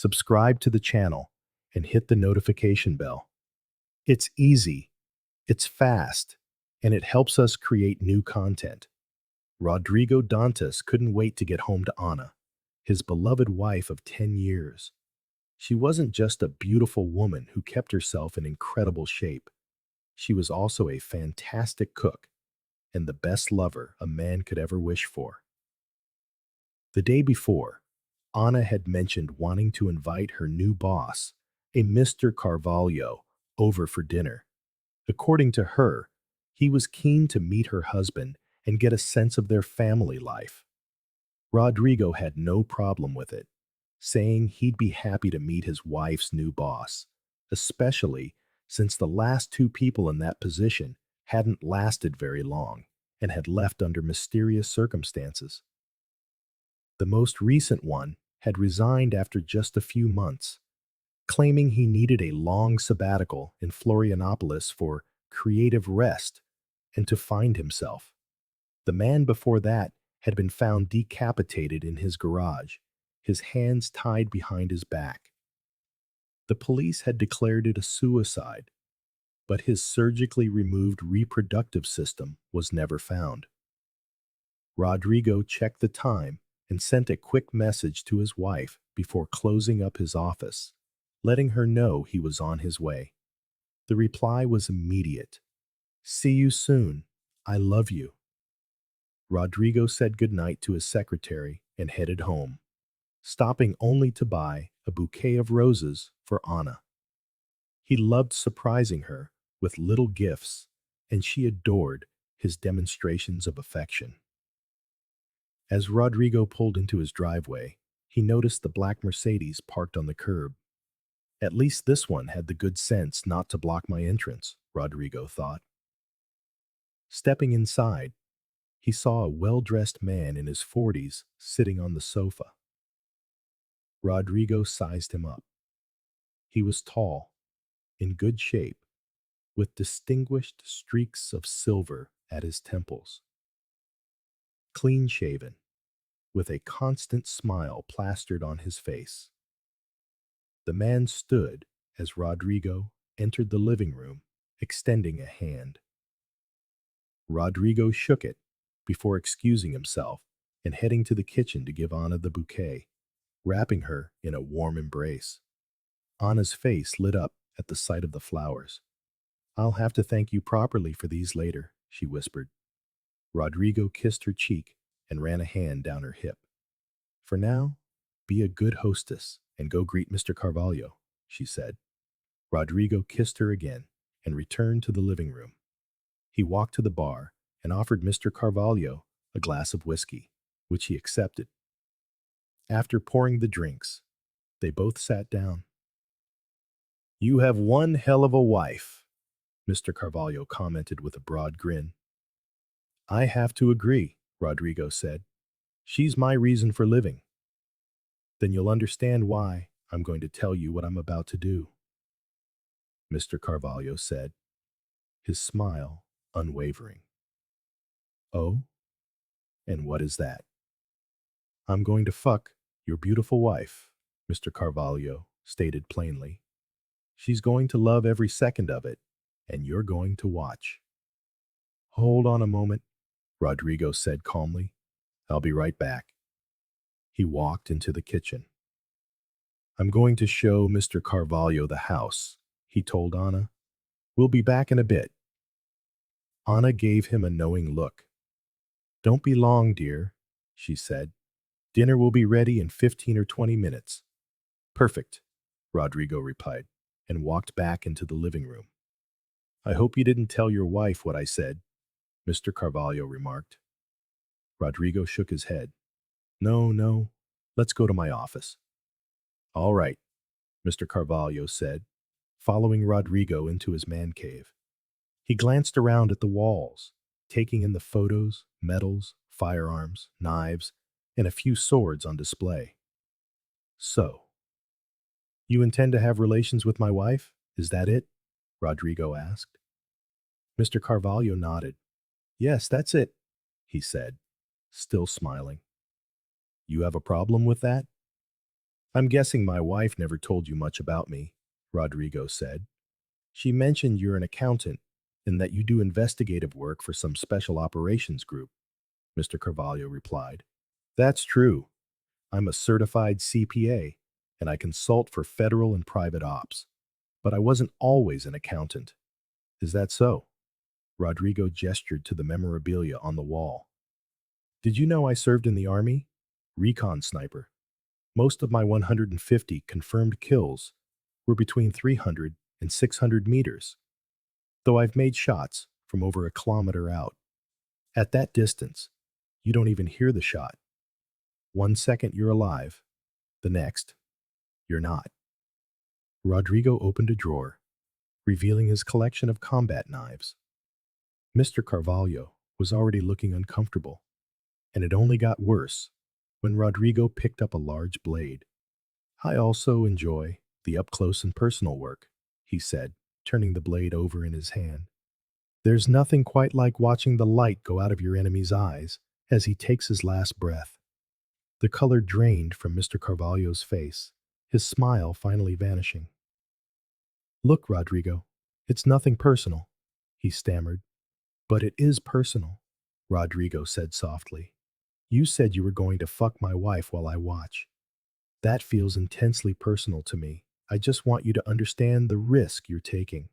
subscribe to the channel, and hit the notification bell. It's easy, it's fast, and it helps us create new content. Rodrigo Dantas couldn't wait to get home to Anna, his beloved wife of 10 years. She wasn't just a beautiful woman who kept herself in incredible shape. She was also a fantastic cook and the best lover a man could ever wish for. The day before, Anna had mentioned wanting to invite her new boss, a Mr. Carvalho, over for dinner. According to her, he was keen to meet her husband and get a sense of their family life. Rodrigo had no problem with it, saying he'd be happy to meet his wife's new boss, especially since the last two people in that position hadn't lasted very long and had left under mysterious circumstances. The most recent one had resigned after just a few months, claiming he needed a long sabbatical in Florianopolis for creative rest and to find himself. The man before that had been found decapitated in his garage, his hands tied behind his back. The police had declared it a suicide, but his surgically removed reproductive system was never found. Rodrigo checked the time and sent a quick message to his wife before closing up his office, letting her know he was on his way. The reply was immediate. "See you soon. I love you." Rodrigo said goodnight to his secretary and headed home, stopping only to buy a bouquet of roses for Anna. He loved surprising her with little gifts, and she adored his demonstrations of affection. As Rodrigo pulled into his driveway, he noticed the black Mercedes parked on the curb. At least this one had the good sense not to block my entrance, Rodrigo thought. Stepping inside, he saw a well-dressed man in his 40s sitting on the sofa. Rodrigo sized him up. He was tall, in good shape, with distinguished streaks of silver at his temples. Clean-shaven, with a constant smile plastered on his face. The man stood as Rodrigo entered the living room, extending a hand. Rodrigo shook it before excusing himself and heading to the kitchen to give Anna the bouquet, wrapping her in a warm embrace. Anna's face lit up at the sight of the flowers. "I'll have to thank you properly for these later," she whispered. Rodrigo kissed her cheek and ran a hand down her hip. "For now, be a good hostess and go greet Mr. Carvalho," she said. Rodrigo kissed her again and returned to the living room. He walked to the bar and offered Mr. Carvalho a glass of whiskey, which he accepted. After pouring the drinks, they both sat down. "You have one hell of a wife," Mr. Carvalho commented with a broad grin. "I have to agree," Rodrigo said. "She's my reason for living." "Then you'll understand why I'm going to tell you what I'm about to do," Mr. Carvalho said, his smile unwavering. "Oh? And what is that?" "I'm going to fuck your beautiful wife," Mr. Carvalho stated plainly. "She's going to love every second of it, and you're going to watch." "Hold on a moment," Rodrigo said calmly. "I'll be right back." He walked into the kitchen. "I'm going to show Mr. Carvalho the house," he told Anna. "We'll be back in a bit." Anna gave him a knowing look. "Don't be long, dear," she said. "Dinner will be ready in 15 or 20 minutes. "Perfect," Rodrigo replied, and walked back into the living room. "I hope you didn't tell your wife what I said," Mr. Carvalho remarked. Rodrigo shook his head. No, let's go to my office." "All right," Mr. Carvalho said, following Rodrigo into his man cave. He glanced around at the walls, taking in the photos, medals, firearms, knives, and a few swords on display. "So, you intend to have relations with my wife? Is that it?" Rodrigo asked. Mr. Carvalho nodded. "Yes, that's it," he said, still smiling. "You have a problem with that?" I'm guessing my wife never told you much about me, Rodrigo said. She mentioned you're an accountant and that you do investigative work for some special operations group, Mr. Carvalho replied. That's true. I'm a certified CPA, and I consult for federal and private ops. But I wasn't always an accountant. Is that so? Rodrigo gestured to the memorabilia on the wall. Did you know I served in the Army? Recon sniper. Most of my 150 confirmed kills were between 300 and 600 meters, though I've made shots from over a kilometer out. At that distance, you don't even hear the shot. 1 second you're alive, the next, you're not. Rodrigo opened a drawer, revealing his collection of combat knives. Mr. Carvalho was already looking uncomfortable, and it only got worse when Rodrigo picked up a large blade. I also enjoy the up-close and personal work, he said, turning the blade over in his hand. There's nothing quite like watching the light go out of your enemy's eyes as he takes his last breath. The color drained from Mr. Carvalho's face, his smile finally vanishing. Look, Rodrigo, it's nothing personal, he stammered. But it is personal, Rodrigo said softly. You said you were going to fuck my wife while I watch. That feels intensely personal to me. I just want you to understand the risk you're taking.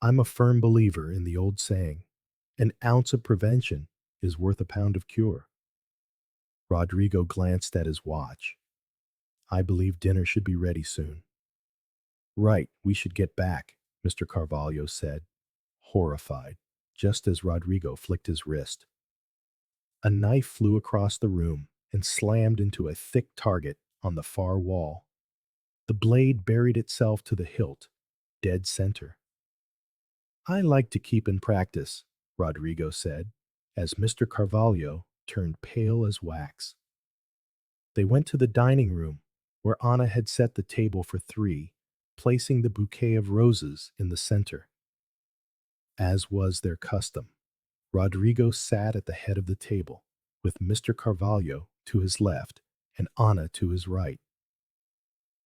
I'm a firm believer in the old saying, an ounce of prevention is worth a pound of cure. Rodrigo glanced at his watch. I believe dinner should be ready soon. Right, we should get back, Mr. Carvalho said, horrified, just as Rodrigo flicked his wrist. A knife flew across the room and slammed into a thick target on the far wall. The blade buried itself to the hilt, dead center. I like to keep in practice, Rodrigo said, as Mr. Carvalho turned pale as wax. They went to the dining room, where Anna had set the table for three, placing the bouquet of roses in the center. As was their custom, Rodrigo sat at the head of the table, with Mr. Carvalho to his left and Anna to his right.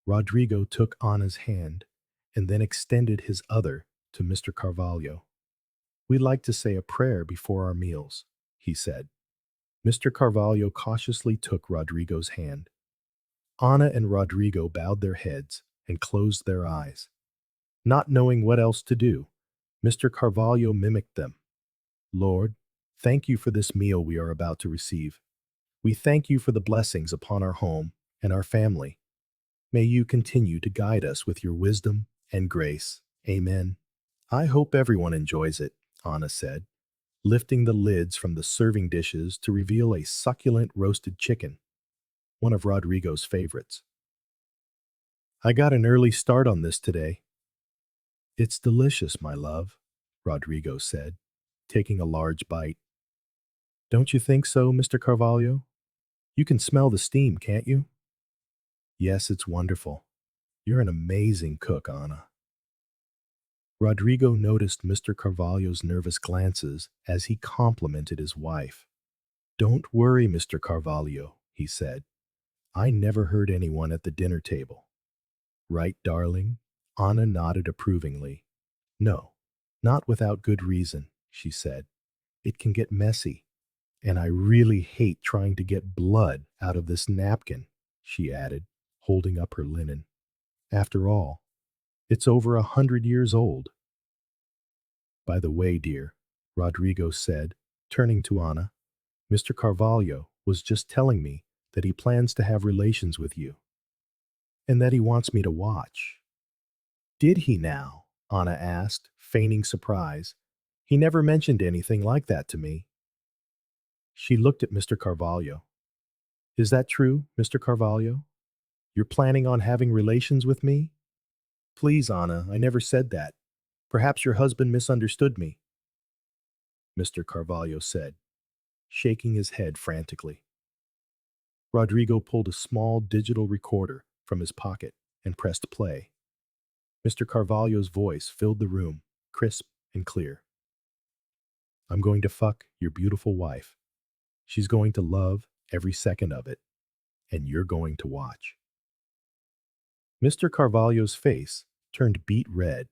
Rodrigo took Anna's hand and then extended his other to Mr. Carvalho. We like to say a prayer before our meals, he said. Mr. Carvalho cautiously took Rodrigo's hand. Anna and Rodrigo bowed their heads and closed their eyes. Not knowing what else to do, Mr. Carvalho mimicked them. Lord, thank you for this meal we are about to receive. We thank you for the blessings upon our home and our family. May you continue to guide us with your wisdom and grace. Amen. I hope everyone enjoys it, Anna said, lifting the lids from the serving dishes to reveal a succulent roasted chicken, one of Rodrigo's favorites. I got an early start on this today. It's delicious, my love, Rodrigo said, taking a large bite. Don't you think so, Mr. Carvalho? You can smell the steam, can't you? Yes, it's wonderful. You're an amazing cook, Anna. Rodrigo noticed Mr. Carvalho's nervous glances as he complimented his wife. Don't worry, Mr. Carvalho, he said. I never hurt anyone at the dinner table. Right, darling? Anna nodded approvingly. No, not without good reason, she said. It can get messy, and I really hate trying to get blood out of this napkin, she added, holding up her linen. After all, it's over 100 years old. By the way, dear, Rodrigo said, turning to Anna, Mr. Carvalho was just telling me that he plans to have relations with you, and that he wants me to watch. Did he now? Anna asked, feigning surprise. He never mentioned anything like that to me. She looked at Mr. Carvalho. Is that true, Mr. Carvalho? You're planning on having relations with me? Please, Anna, I never said that. Perhaps your husband misunderstood me, Mr. Carvalho said, shaking his head frantically. Rodrigo pulled a small digital recorder from his pocket and pressed play. Mr. Carvalho's voice filled the room, crisp and clear. I'm going to fuck your beautiful wife. She's going to love every second of it, and you're going to watch. Mr. Carvalho's face turned beet red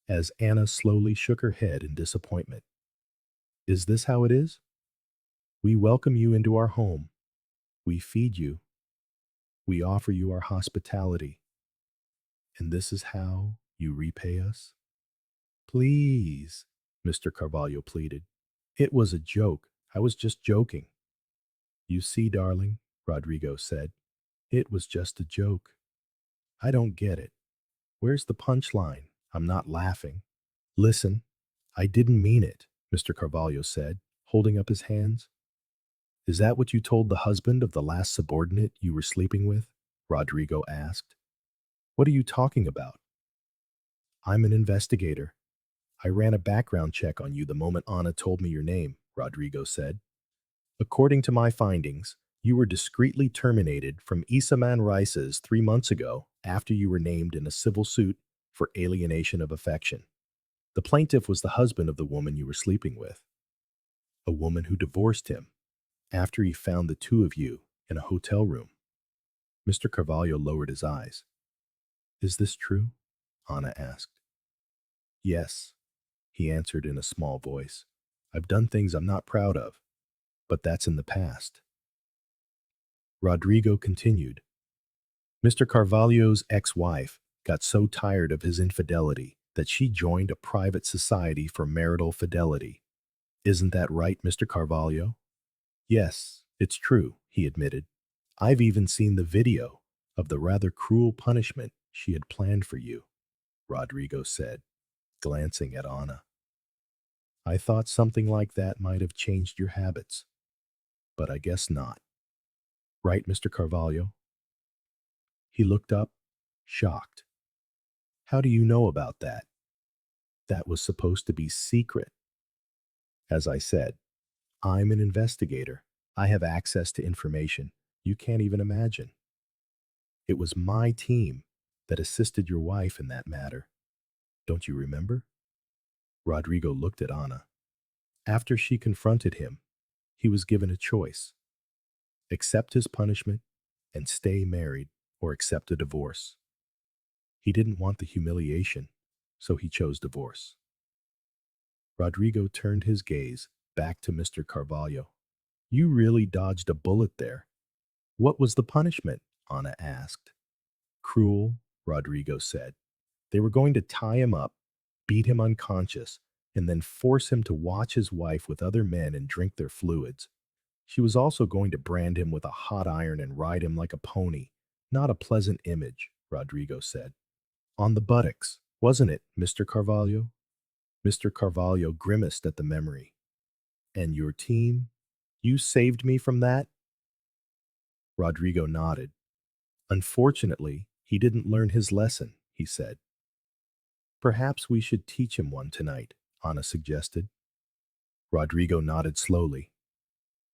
as Anna slowly shook her head in disappointment. Is this how it is? We welcome you into our home. We feed you. We offer you our hospitality. And this is how you repay us? Please, Mr. Carvalho pleaded. It was a joke. I was just joking. You see, darling, Rodrigo said, it was just a joke. I don't get it. Where's the punchline? I'm not laughing. Listen, I didn't mean it, Mr. Carvalho said, holding up his hands. Is that what you told the husband of the last subordinate you were sleeping with? Rodrigo asked. What are you talking about? I'm an investigator. I ran a background check on you the moment Anna told me your name, Rodrigo said. According to my findings, you were discreetly terminated from Isaman Rice's 3 months ago after you were named in a civil suit for alienation of affection. The plaintiff was the husband of the woman you were sleeping with, a woman who divorced him after he found the two of you in a hotel room. Mr. Carvalho lowered his eyes. Is this true? Anna asked. Yes, he answered in a small voice. I've done things I'm not proud of, but that's in the past. Rodrigo continued. Mr. Carvalho's ex-wife got so tired of his infidelity that she joined a private society for marital fidelity. Isn't that right, Mr. Carvalho? Yes, it's true, he admitted. I've even seen the video of the rather cruel punishment she had planned for you, Rodrigo said, glancing at Anna. I thought something like that might have changed your habits, but I guess not. Right, Mr. Carvalho? He looked up, shocked. How do you know about that? That was supposed to be secret. As I said, I'm an investigator. I have access to information you can't even imagine. It was my team that assisted your wife in that matter. Don't you remember? Rodrigo looked at Anna. After she confronted him, he was given a choice. Accept his punishment and stay married or accept a divorce. He didn't want the humiliation, so he chose divorce. Rodrigo turned his gaze back to Mr. Carvalho. You really dodged a bullet there. What was the punishment? Anna asked. Cruel, Rodrigo said. They were going to tie him up, beat him unconscious, and then force him to watch his wife with other men and drink their fluids. She was also going to brand him with a hot iron and ride him like a pony. Not a pleasant image, Rodrigo said. On the buttocks, wasn't it, Mr. Carvalho? Mr. Carvalho grimaced at the memory. And your team? You saved me from that? Rodrigo nodded. Unfortunately, he didn't learn his lesson, he said. Perhaps we should teach him one tonight, Anna suggested. Rodrigo nodded slowly.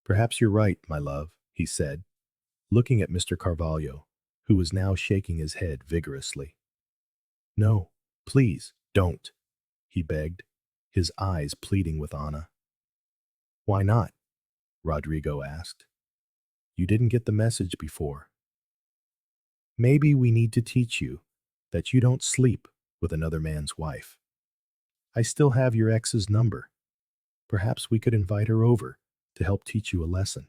Perhaps you're right, my love, he said, looking at Mr. Carvalho, who was now shaking his head vigorously. No, please, don't, he begged, his eyes pleading with Anna. Why not? Rodrigo asked. You didn't get the message before. Maybe we need to teach you that you don't sleep with another man's wife. I still have your ex's number. Perhaps we could invite her over to help teach you a lesson.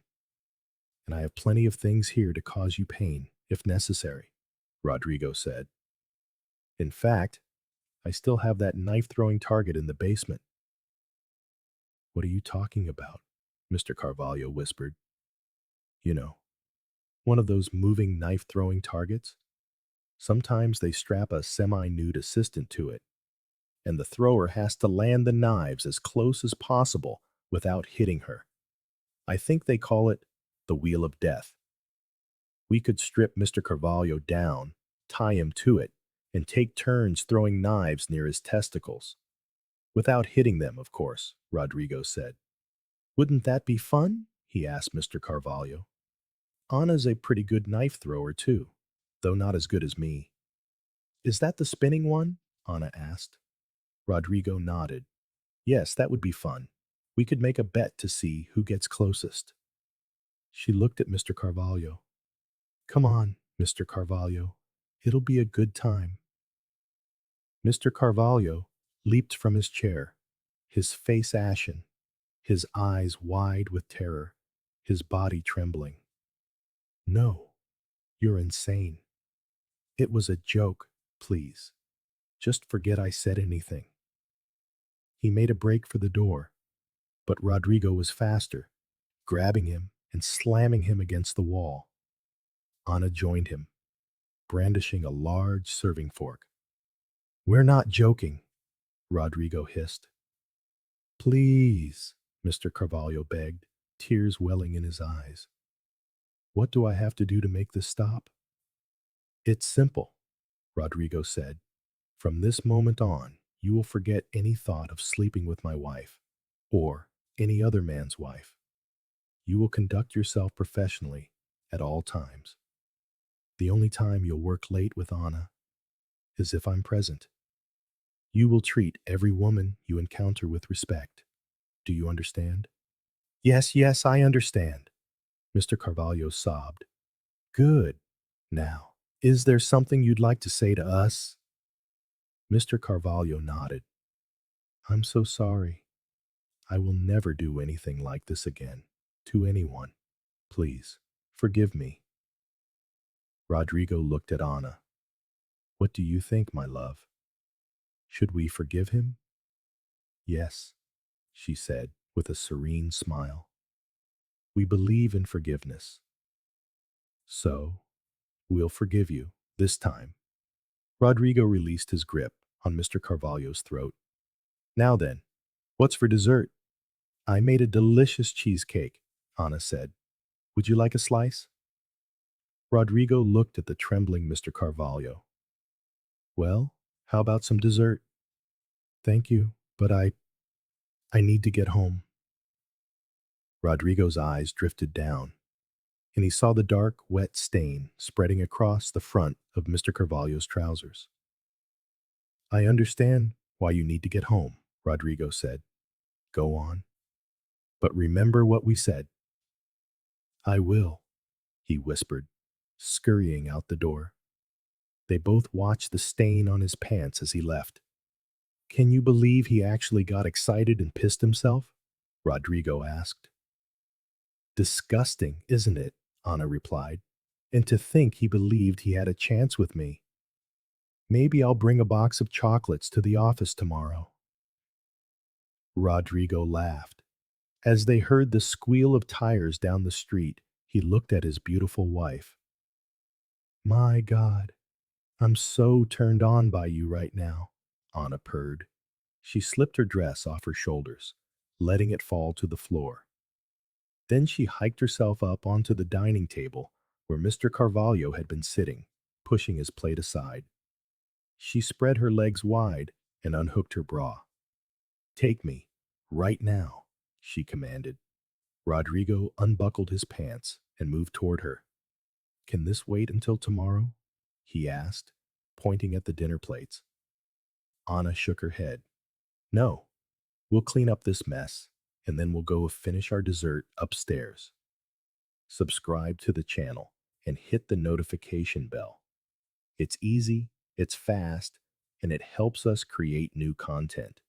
And I have plenty of things here to cause you pain, if necessary, Rodrigo said. In fact, I still have that knife-throwing target in the basement. What are you talking about? Mr. Carvalho whispered. You know, one of those moving knife-throwing targets? Sometimes they strap a semi-nude assistant to it, and the thrower has to land the knives as close as possible without hitting her. I think they call it the Wheel of Death. We could strip Mr. Carvalho down, tie him to it, and take turns throwing knives near his testicles. Without hitting them, of course, Rodrigo said. Wouldn't that be fun? He asked Mr. Carvalho. Anna's a pretty good knife thrower, too, though not as good as me. Is that the spinning one? Anna asked. Rodrigo nodded. Yes, that would be fun. We could make a bet to see who gets closest. She looked at Mr. Carvalho. Come on, Mr. Carvalho. It'll be a good time. Mr. Carvalho leaped from his chair, his face ashen, his eyes wide with terror, his body trembling. No, you're insane. It was a joke, please. Just forget I said anything. He made a break for the door, but Rodrigo was faster, grabbing him and slamming him against the wall. Anna joined him, brandishing a large serving fork. We're not joking, Rodrigo hissed. Please, Mr. Carvalho begged, tears welling in his eyes. What do I have to do to make this stop? It's simple, Rodrigo said. From this moment on, you will forget any thought of sleeping with my wife, or any other man's wife. You will conduct yourself professionally at all times. The only time you'll work late with Anna is if I'm present. You will treat every woman you encounter with respect. Do you understand? Yes, yes, I understand, Mr. Carvalho sobbed. Good. Now, is there something you'd like to say to us? Mr. Carvalho nodded. I'm so sorry. I will never do anything like this again to anyone. Please, forgive me. Rodrigo looked at Anna. What do you think, my love? Should we forgive him? Yes, she said with a serene smile. We believe in forgiveness. So, we'll forgive you this time. Rodrigo released his grip on Mr. Carvalho's throat. Now then, what's for dessert? I made a delicious cheesecake, Anna said. Would you like a slice? Rodrigo looked at the trembling Mr. Carvalho. Well, how about some dessert? Thank you, but I need to get home. Rodrigo's eyes drifted down, and he saw the dark, wet stain spreading across the front of Mr. Carvalho's trousers. I understand why you need to get home, Rodrigo said. Go on. But remember what we said. I will, he whispered, scurrying out the door. They both watched the stain on his pants as he left. Can you believe he actually got excited and pissed himself? Rodrigo asked. Disgusting, isn't it? Anna replied. And to think he believed he had a chance with me. Maybe I'll bring a box of chocolates to the office tomorrow. Rodrigo laughed. As they heard the squeal of tires down the street, he looked at his beautiful wife. My God, I'm so turned on by you right now, Anna purred. She slipped her dress off her shoulders, letting it fall to the floor. Then she hiked herself up onto the dining table where Mr. Carvalho had been sitting, pushing his plate aside. She spread her legs wide and unhooked her bra. Take me, right now, she commanded. Rodrigo unbuckled his pants and moved toward her. Can this wait until tomorrow? He asked, pointing at the dinner plates. Anna shook her head. No, we'll clean up this mess, and then we'll go finish our dessert upstairs. Subscribe to the channel and hit the notification bell. It's easy, it's fast, and it helps us create new content.